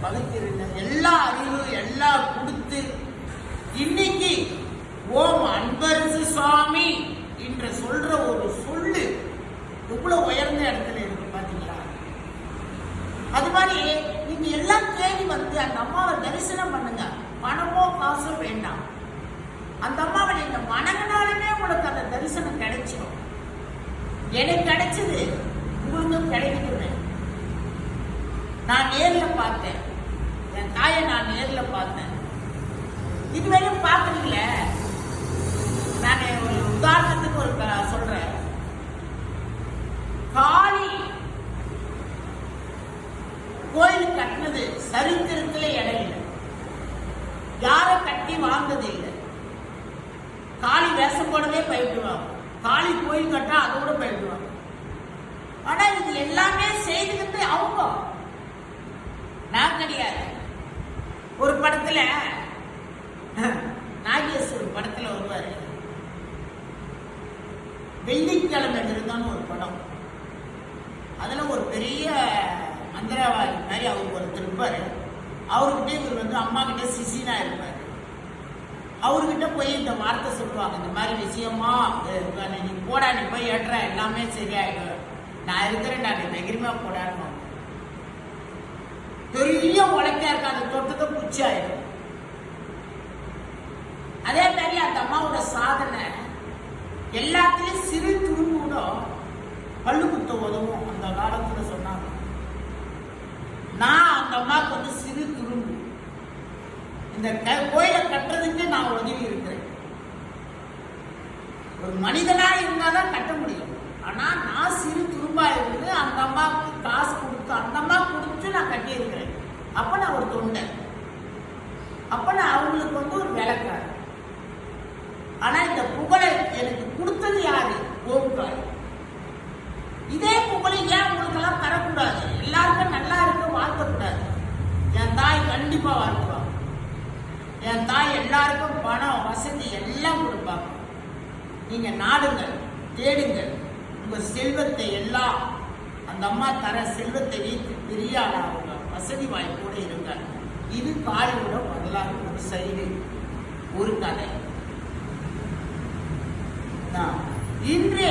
பகுத்திருந்த எல்லா அறிவு எல்லாம் கொடுத்து இன்னைக்கு ஓம் அன்பரசு சுவாமி என்று சொல்ற ஒரு சொல்லு இவ்வளவு உயர்ந்த இடத்துல இருக்கு பாத்தீங்களா? அது மாதிரி நீங்க எல்லாம் தேடி வந்து அந்த அம்மாவை தரிசனம் பண்ணுங்க. பணமோ காசோ வேண்டாம். அந்த அம்மாவை நீங்க வணங்கினாலுமே உங்களுக்கு அந்த தரிசனம் கிடைச்சிடும். எனக்கு கிடைச்சது, உங்களுக்கும் கிடைக்குது. நான் நேர்ல பார்த்தேன், என் தாயை நான் நேர்ல பார்த்தேன். இதுவரையும் பார்க்கறீங்களே. நான் ஒரு உதாரணத்துக்கு ஒரு சொல்றேன். காளி கோயில் கட்டினது சரித்திரத்துல இடம் இல்லை. யாரை கட்டி வாழ்ந்தது இல்லை. காளி வேஷம் போடவே பயப்படுவாங்க. காளி கோயில் கட்டா அதோட பயப்படுவாங்க. ஆனா இது எல்லாமே செய்துக்கிட்டு அவங்க, நான் கிடையாது. ஒரு படத்துல நாகேஸ்வர் படத்துல வருவாரு, வெள்ளிக்கிழமை இருந்தான்னு ஒரு படம். அதுல ஒரு பெரிய மந்திரவாதி மாதிரி அவர் ஒருத்தர் இருப்பாரு. அவர்கிட்ட இவர் வந்து அம்மா கிட்ட சிசினா இருப்பாரு. அவர்கிட்ட போய் இந்த வார்த்தை சொல்லுவாங்க, இந்த மாதிரி விஷயமா நீ போடா, நீ போய் ஏற்ற, எல்லாமே சரியாயிடும், நான் இருக்கிறேன்டா, நீ தைரியமா போடான்னு. பெரிய உழைக்கா இருக்க அந்த தொட்டத்தை குச்சி ஆயிடும். அதே மாதிரி அந்த அம்மாவோட சாதனை எல்லாத்திலையும் சிறு துரும்பு பல்லு குத்த உதவும் அந்த காலத்துல சொன்னாங்க. நான் அந்த அம்மாவுக்கு வந்து சிறு துரும்பு. இந்த கோயிலை கட்டுறதுக்கு நான் உதவி இருக்கிறேன். ஒரு மனிதனா இருந்தாதான் கட்ட முடியும். ஆனா நான் சிறு துரும்பா இருந்து அந்த அம்மாவுக்கு காசு கொடுத்து, அந்த அம்மா கொடுத்து நான் கட்டி இருக்கிறேன். அப்ப நான் ஒரு தொண்டை. அப்ப நான் அவங்களுக்கு வந்து ஒரு விளக்காரு. ஆனா இந்த புகழை எனக்கு கொடுத்தது யாரு? கோபுகார். இதே புகழை ஏன் உங்களுக்கு எல்லாம் தரக்கூடாது? எல்லாருக்கும் நல்லா இருக்க வாழ்த்தக்கூடாது? என் தாய் கண்டிப்பா வாழ்த்துவாங்க. என் தாய் எல்லாருக்கும் பணம் வசதி எல்லாம் கொடுப்பாங்க. நீங்க நாடுங்கள், தேடுங்கள். உங்க செல்வத்தை எல்லாம் அந்த அம்மா தர செல்வத்தை வைத்து பெரிய ஆளாக வசதி வாய்ப்போட இருக்காங்க. இது காளியோட வரலாறு. ஒரு சைடு, ஒரு கதை. இன்று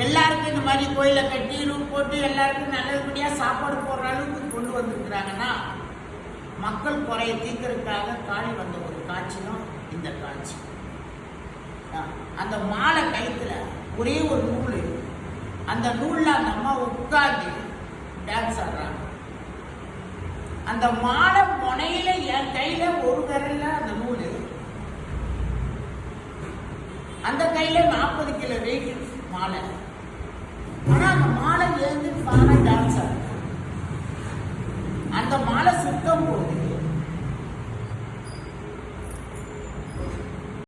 எல்லாருக்கும் இந்த மாதிரி கோயிலை கட்டி ரூம் போட்டு எல்லாருக்கும் நல்லபடியா சாப்பாடு போடுற அளவுக்கு கொண்டு வந்திருக்கிறாங்கன்னா, மக்கள் குறைய தீர்க்கறதுக்காக காளி வந்த ஒரு காட்சி தான் இந்த காட்சி. அந்த மாலை கயித்துல ஒரே ஒரு நூல், அந்த நூல்ல அந்த அம்மா உட்கார்ந்து டான்ஸ் ஆடுறாங்க. அந்த மாலை முனையில என் கையில ஒரு விரல்ல அந்த நூல், அந்த கையில 40 கிலோ வெயிட் மாலை. ஆனா அந்த மாலை ஏந்து பானை டான்ஸ் ஆடுறாங்க. அந்த மாலை சுத்தம் போது